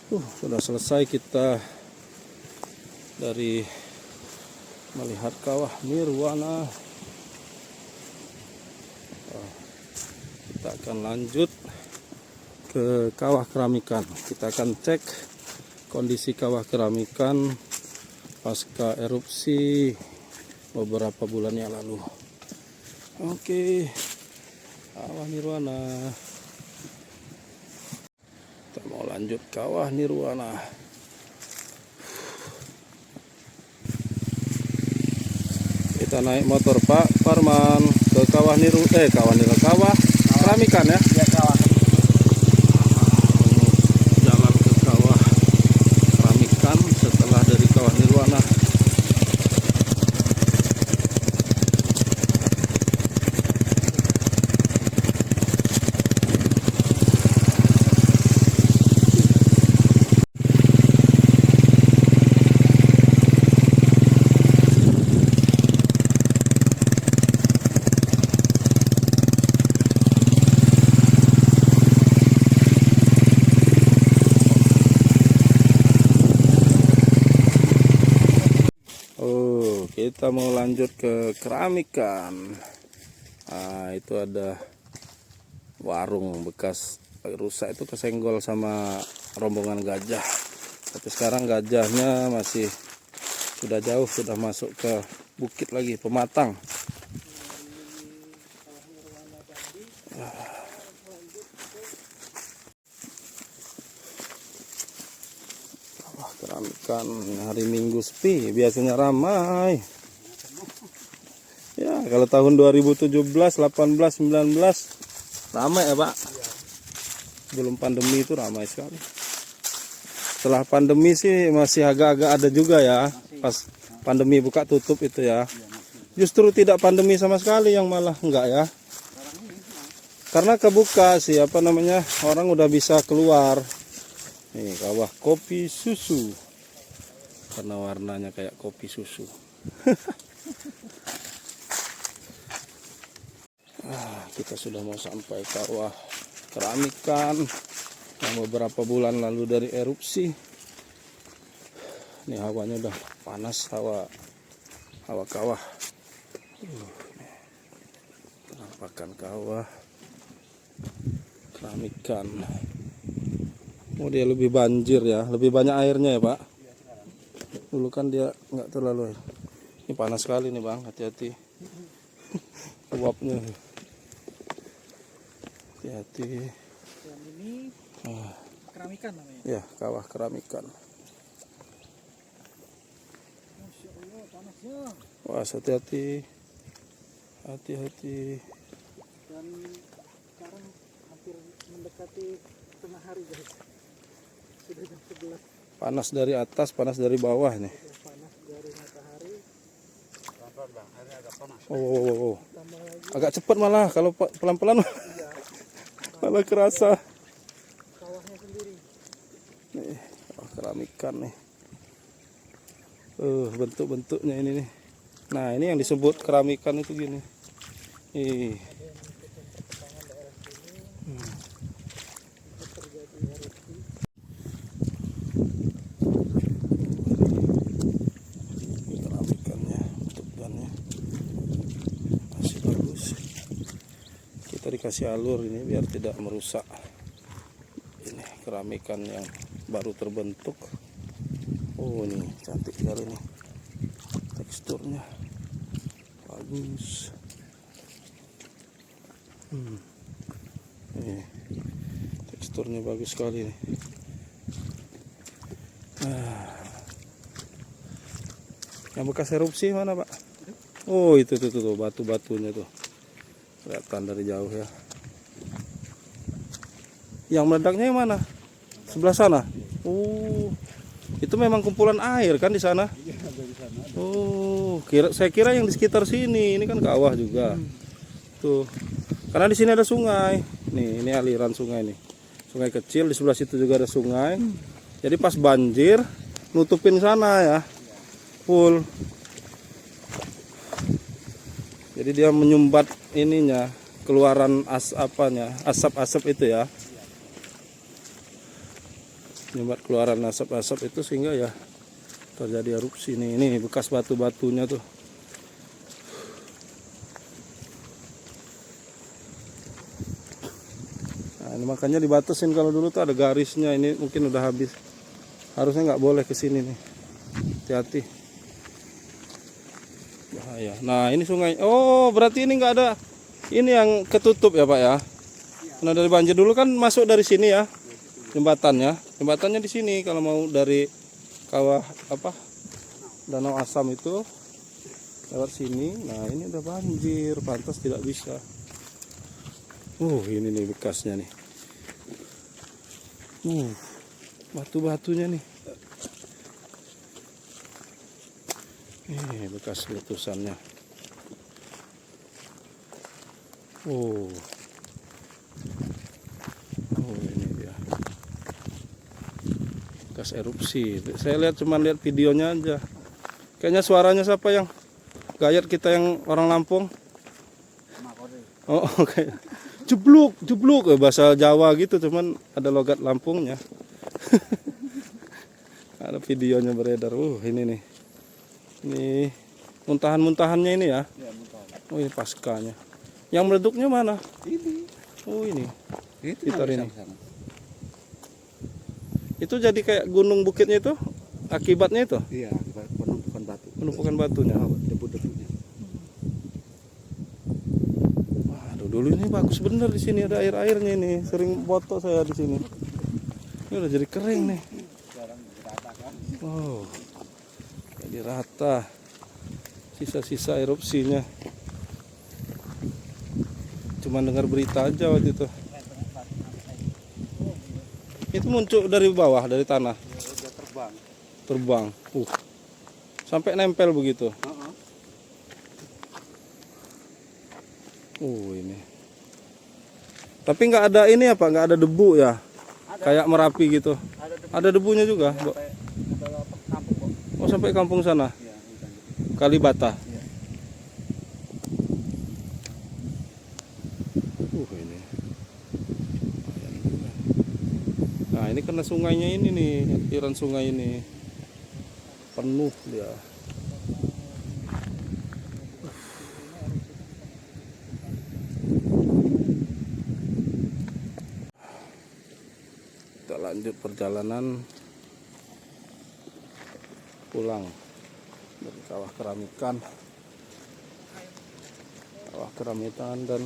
Sudah selesai kita dari melihat kawah nirwana. Kita akan lanjut ke kawah keramikan. Kita akan cek kondisi kawah keramikan pasca erupsi beberapa bulan yang lalu. Oke, kawah nirwana. Kita mau lanjut kawah nirwana. Kita naik motor Pak Parman ke kawah keramikan ya. Ya, kawah. Jalan ke kawah keramikan setelah dari kawah nirwana. Kita mau lanjut ke keramikan. Nah, itu ada warung bekas rusak, itu kesenggol sama rombongan gajah. Tapi sekarang gajahnya masih sudah jauh, sudah masuk ke bukit lagi, Pematang. Keramikan hari Minggu sepi, biasanya ramai. Ya, kalau tahun 2017, 18, 19 ramai ya Pak. Belum pandemi itu ramai sekali. Setelah pandemi sih masih agak-agak ada juga ya. Pas pandemi buka tutup itu ya. Justru tidak pandemi sama sekali yang malah enggak ya. Karena kebuka sih orang udah bisa keluar. Nih kawah kopi susu, karena warnanya kayak kopi susu. Kita sudah mau sampai kawah keramikan yang beberapa bulan lalu dari erupsi. Ini hawanya udah panas, hawa kawah. Penampakan kawah keramikan. Oh, dia lebih banjir ya, lebih banyak airnya ya Pak. Dulu kan dia nggak terlalu air. Ini panas sekali nih Bang, hati-hati. Uapnya. Hati-hati. Yang ini keramikan namanya. Ya, kawah keramikan. Masya Allah, panasnya. Wah, hati-hati. Hati-hati. Dan sekarang hampir mendekati tengah hari guys. Sudah jam 11. Panas dari atas, panas dari bawah nih. Panas dari matahari. Pelan-pelan Bang, airnya agak panas. Oh. Tambah lagi Agak cepat malah, kalau pelan-pelan malah kerasa. kawahnya sendiri. Nih, kawah keramikan nih. Bentuk-bentuknya ini nih. Nah, ini yang disebut keramikan itu gini. Ih. Keramikannya, bentukannya masih bagus. Kita dikasih alur ini biar tidak merusak. Ini keramikan yang baru terbentuk. Oh, ini cantik sekali nih. Teksturnya bagus. Nih, teksturnya bagus sekali nih. Yang bekas erupsi mana Pak? Oh, itu tuh batu-batunya tuh. Kelihatan dari jauh ya. Yang meledaknya yang mana? Sebelah sana. Oh, itu memang kumpulan air kan di sana? Iya, dari sana. Oh, saya kira yang di sekitar sini. Ini kan kawah juga. Tuh. Karena di sini ada sungai. Nih, ini aliran sungai nih. Sungai kecil, di sebelah situ juga ada sungai. Jadi pas banjir nutupin sana ya. Full. Jadi dia menyumbat ininya, keluaran asap-asap itu ya. Menyumbat keluaran asap-asap itu sehingga ya terjadi erupsi nih. Ini bekas batu-batunya tuh. Nah, ini makanya dibatasin, kalau dulu tuh ada garisnya, ini mungkin udah habis. Harusnya nggak boleh ke sini nih. Hati-hati. Bahaya. Nah, ini sungai. Oh, berarti ini nggak ada. Ini yang ketutup ya, Pak ya. Nah, dari banjir dulu kan masuk dari sini ya. Jembatannya di sini kalau mau dari kawah apa? Danau Asam itu lewat sini. Nah, ini udah banjir, pantas tidak bisa. Ini nih bekasnya nih. Batu-batunya nih. Ini bekas letusannya. Ini dia. Bekas erupsi. Saya cuman lihat videonya aja. Kayaknya suaranya siapa yang gayat kita yang orang Lampung? Oh, kayak jebluk bahasa Jawa gitu, cuman ada logat Lampungnya. Ada videonya beredar. Ini nih. Ini muntahan-muntahannya ini ya. Ini paskanya. Yang meleduknya mana? Ini. Ini. Sekitar ini. Itu jadi kayak gunung bukitnya itu akibatnya itu? Iya, penumpukan batu. Penumpukan batunya. Debu-debunya. Waduh, dulu ini bagus bener di sini, ada air-airnya ini. Sering foto saya di sini. Ini udah jadi kering nih. Sekarang rata kan? Jadi rata. Sisa-sisa erupsinya. Cuman dengar berita aja waktu itu. Itu muncul dari bawah, dari tanah. Dia terbang. Terbang. Sampai nempel begitu. Ini. Tapi nggak ada ini apa? Nggak ada debu ya? Kayak Merapi gitu. Ada debunya juga. Oh, sampai kampung sana. Kalibata. Ini. Nah, ini karena sungainya ini nih, aliran sungai ini penuh dia. Kita lanjut perjalanan pulang dari Kawah Keramikan dan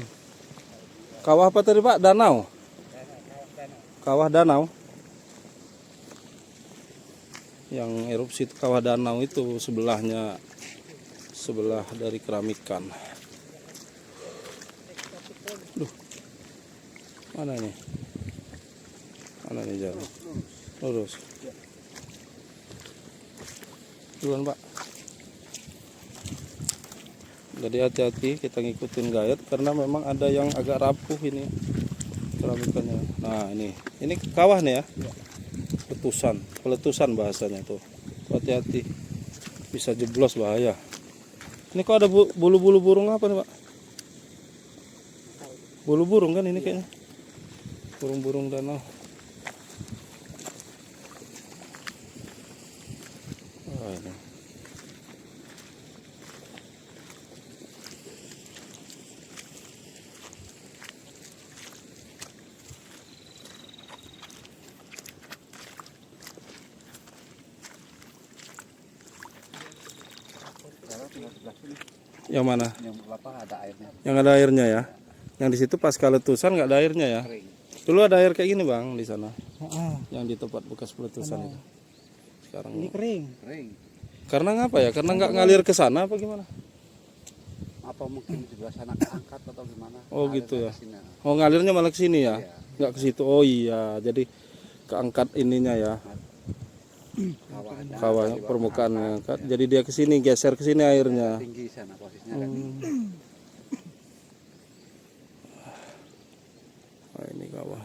kawah apa tadi Pak? Danau. Kawah Danau. Yang erupsi Kawah Danau itu sebelah dari Keramikan. Mana nih? Mana nih jalan? Lurus. Duluan Pak. Jadi hati-hati kita ngikutin gayat karena memang ada yang agak rapuh ini keramikannya. Nah, ini kawah nih ya. Peletusan bahasanya tuh. Hati-hati. Bisa jeblos, bahaya. Ini kok ada bulu-bulu burung apa nih, Pak? Bulu burung kan ini kayaknya. Burung-burung danau. Ini. Yang mana? Yang apa ada airnya? Yang ada airnya ya. Yang di situ pas letusan nggak ada airnya ya. Kering. Dulu ada air kayak gini Bang di sana. Yang di tempat bekas peletusan itu. Sekarang Ini kering. Kering. karena ngapa ya? Karena nggak ngalir ke sana apa gimana? Apa mungkin di sebelah sana keangkat atau gimana? Oh gitu ya. Kesini. Oh ngalirnya malah ke sini ya? Iya. Nggak ke situ. Oh iya, jadi keangkat ininya ya. Kawahnya. Kawah permukaannya angkat. Jadi dia ke sini, geser ke sini airnya. Tinggi sana posisinya kan. Nah, ini kawah.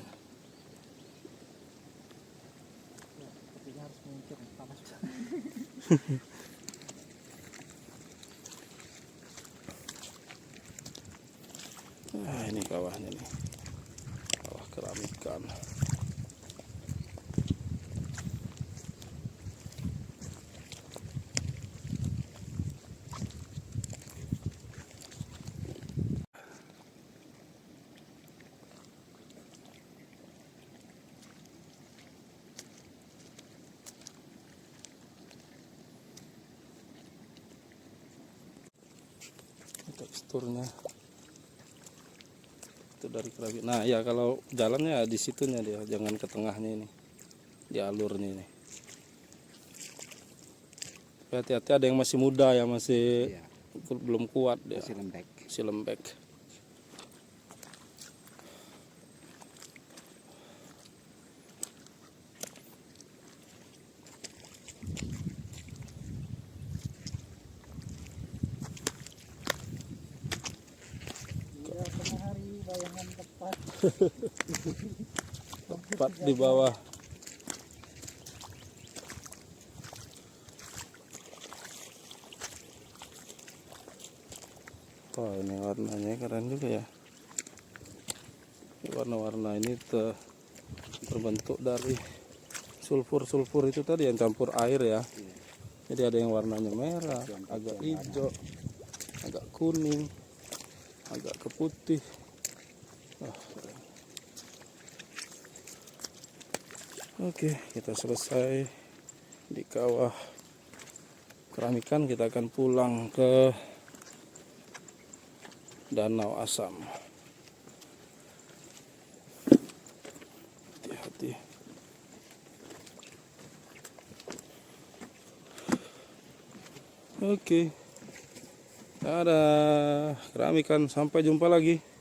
Nah, ini kawahnya nih. Kawah Keramikan. teksturnya. Itu dari keramik. Nah ya kalau jalannya di situnya dia, jangan ke tengahnya ini, di alurnya ini. Hati-hati, ada yang masih muda ya, masih Iya, belum kuat dia, masih lembek. masih lembek. Iya, tengah hari bayangan tepat. Tepat di bawah. Wah ini warnanya keren juga ya. Warna-warna ini terbentuk dari sulfur itu tadi yang campur air ya. Jadi ada yang warnanya merah, agak hijau, agak kuning, agak ke putih. Wah, keren. Oke, kita selesai di kawah keramikan. Kita akan pulang ke Danau Asam. Hati-hati. Oke. Dadah, keramikan. Sampai jumpa lagi.